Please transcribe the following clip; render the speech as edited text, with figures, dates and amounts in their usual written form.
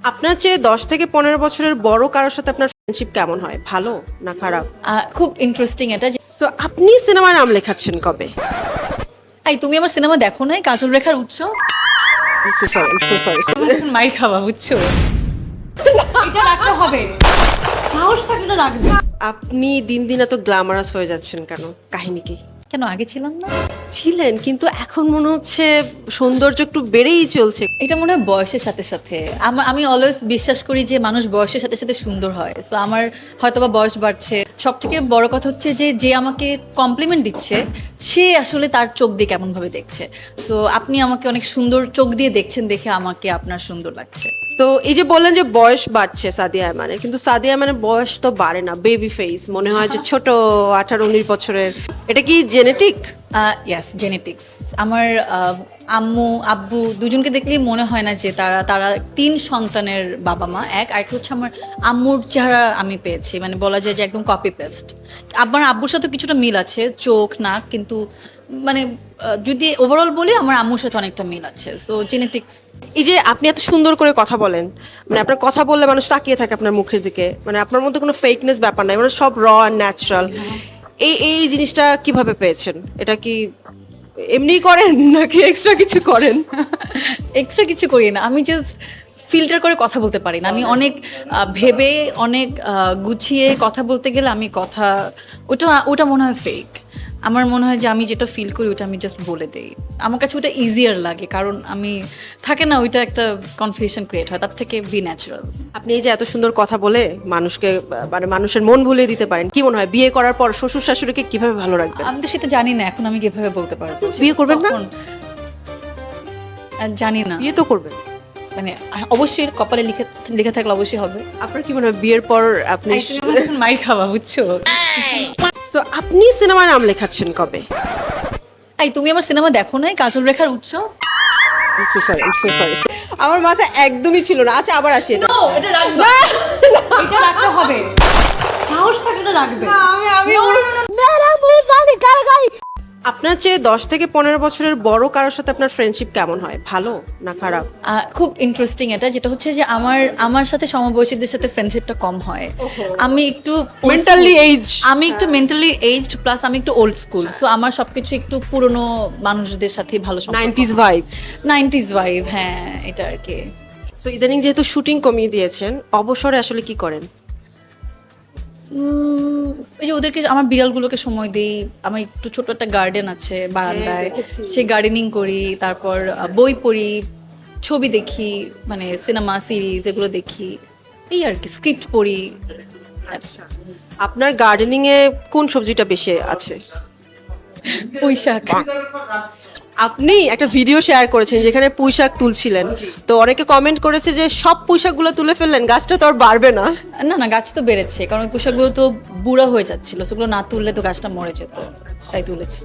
আপনার চেয়ে ১০ থেকে ১৫ বছরের বড় কারোর সাথে আপনার ফ্রেন্ডশিপ কেমন হয়? ভালো না খারাপ? খুব ইন্টারেস্টিং এটা সো আপনি সিনেমায় নাম লেখাচ্ছেন কবে? তুমি আমার সিনেমা দেখো নাই কাজল রেখার উৎস সরি। মাইর খাওয়া বুঝছো এটা রাখতে হবে সাহস থাকলে রাখবে আপনি দিন দিন এত গ্ল্যামারাস হয়ে যাচ্ছেন কেন? কাহিনী কি? কেন আগে ছিলাম না ছিলেন, কিন্তু এখন মনে হচ্ছে সৌন্দর্য একটু বেড়েই চলছে। এটা মনে হয় বয়সের সাথে সাথে আমি অলওয়েজ বিশ্বাস করি যে মানুষ বয়সের সাথে সাথে সুন্দর হয়। সো আমার হয়তোবা বয়স বাড়ছে, সব থেকে বড় কথা হচ্ছে যে যে আমাকে কমপ্লিমেন্ট দিচ্ছে সে আসলে তার চোখ দিয়ে কেমন ভাবে দেখছে। সো আপনি আমাকে অনেক সুন্দর চোখ দিয়ে দেখছেন দেখে আমাকে আপনার সুন্দর লাগছে। তো এই যে বললেন যে বয়স বাড়ছে সাদিয়া আয়মানের, কিন্তু সাদিয়া আয়মানের বয়স তো বাড়ে না, বেবি ফেস মনে হয় যে ছোট 18-19 বছরের। এটা কি জেনেটিক? ইয়াস, জেনেটিক্স। আমার আম্মু আব্বু দুজনকে দেখলেই মনে হয় না যে তারা তারা 3 সন্তানের বাবা মা। আরেকটা হচ্ছে আমার আম্মুর চেহারা আমি পেয়েছি, মানে বলা যায় যে একদম কপি পেস্ট। আমার আব্বুর সাথে কিছুটা মিল আছে, চোখ নাক, কিন্তু মানে যদি ওভারঅল বলি আমার আম্মুর সাথে অনেকটা মিল আছে। So genetics. এই যে আপনি এত সুন্দর করে কথা বলেন, মানে আপনার কথা বললে মানুষ তাকিয়ে থাকে আপনার মুখের দিকে, মানে আপনার মধ্যে কোনো ফেকনেস ব্যাপার নাই, মানে সব র অ্যান্ড ন্যাচারাল। এই জিনিসটা কিভাবে পেয়েছেন? এটা কি এমনি করেন নাকি এক্সট্রা কিছু করেন? এক্সট্রা কিছু করি না, আমি জাস্ট ফিল্টার করে কথা বলতে পারি না। আমি অনেক ভেবে অনেক গুছিয়ে কথা বলতে গেলে আমি কথা ওটা ওটা মনে হয় ফেক। আমার মনে হয় যে আমি যেটা ফিল করি ওটা আমি জাস্ট বলে দেই। আমার কাছে ওটা ইজিয়ার লাগে, কারণ আমি থাকে না ওইটা একটা কনফিউশন ক্রিয়েট হয়, তার থেকে বি ন্যাচারাল। আপনি এই যে এত সুন্দর কথা বলে মানুষকে, মানে মানুষের মন ভুলিয়ে দিতে পারেন, কি মনে হয় বিয়ে করার পর শ্বশুর শাশুড়িকে কিভাবে ভালো রাখবেন? আমি তো সেটা জানি না, এখন আমি কিভাবে বলতে পারবো? বিয়ে করবেন না? তখন, জানি না, বিয়ে তো করবেন। মানে অবশ্যই কপালে লিখে লিখে থাকলে অবশ্যই হবে। আপনার কি মনে হয় বিয়ের পর আপনি মাইর খাওয়া বুঝছো। সো আপনি সিনেমায় নাম লেখাচ্ছেন কবে? তুমি আমার সিনেমা দেখো নাই কাজল রেখার উৎস? সরি। আমার মাথা একদমই ছিল না। আচ্ছা, আবার আসি। এটা এটা রাখতে হবে, সাহস থাকলে রাখবে। আমি আপনার চেয়ে ১০ থেকে ১৫ বছরের বড় কারোর সাথে আপনার ফ্রেন্ডশিপ কেমন হয়? ভালো না খারাপ? খুব ইন্টারেস্টিং এটা, যেটা হচ্ছে যে আমার সাথে সমবয়সীদের সাথে ফ্রেন্ডশিপটা কম হয়। আমি একটু মেন্টালি এইজ, আমি একটু মেন্টালি এইজড, প্লাস আমি একটু ওল্ড স্কুল। সো আমার সবকিছু একটু পুরনো মানুষদের সাথে ভালো সম্পর্ক। 90s vibe. 90s ভাইব, হ্যাঁ, এটা আর কি। সো ইদানিং যেহেতু শুটিং কমিয়ে দিয়েছেন, অবসরে আসলে কি করেন? ওই যে ওদেরকে, আমার বিড়ালগুলোকে সময় দিই। আমার একটু ছোট একটা গার্ডেন আছে বারান্দায়, সেই গার্ডেনিং করি। তারপর বই পড়ি, ছবি দেখি, মানে সিনেমা সিরিজ এগুলো দেখি, এই আর কি, স্ক্রিপ্ট পড়ি। আচ্ছা, আপনার গার্ডেনিং এ কোন সবজিটা বেশি আছে? পুঁইশাক। আপনি একটা ভিডিও শেয়ার করেছেন যেখানে পুঁইশাক তুলছিলেন, তো অনেকে কমেন্ট করেছে যে সব পুঁইশাকগুলো তুলে ফেললেন, গাছটা তো আর বাড়বে না। না না, গাছ তো বেড়েছে, কারণ ওই পুঁইশাকগুলো তো বুড়া হয়ে যাচ্ছিল, সেগুলো না তুললে তো গাছটা মরে যেত, তাই তুলেছি।